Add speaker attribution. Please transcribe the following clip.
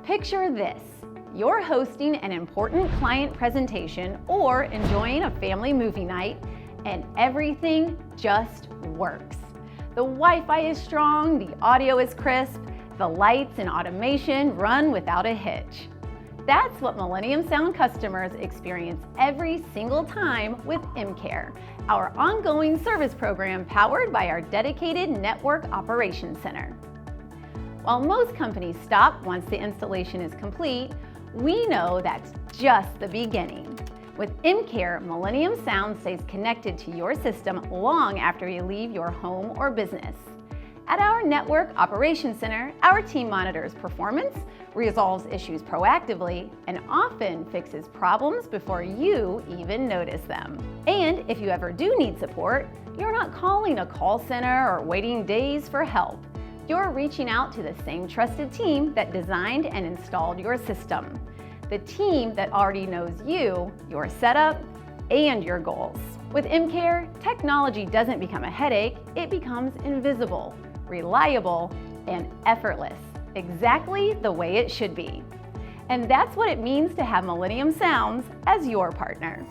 Speaker 1: Picture this. You're hosting an important client presentation or enjoying a family movie night, and everything just works. The Wi-Fi is strong, the audio is crisp, the lights and automation run without a hitch. That's what Millennium Sound customers experience every single time with MCare, our ongoing service program powered by our dedicated Network Operations Center. While most companies stop once the installation is complete, we know that's just the beginning. With MCare, Millennium Sound stays connected to your system long after you leave your home or business. At our Network Operations Center, our team monitors performance, resolves issues proactively, and often fixes problems before you even notice them. And if you ever do need support, you're not calling a call center or waiting days for help. You're reaching out to the same trusted team that designed and installed your system. The team that already knows you, your setup, and your goals. With MCare, technology doesn't become a headache, it becomes invisible, reliable, and effortless, exactly the way it should be. And that's what it means to have Millennium Sounds as your partner.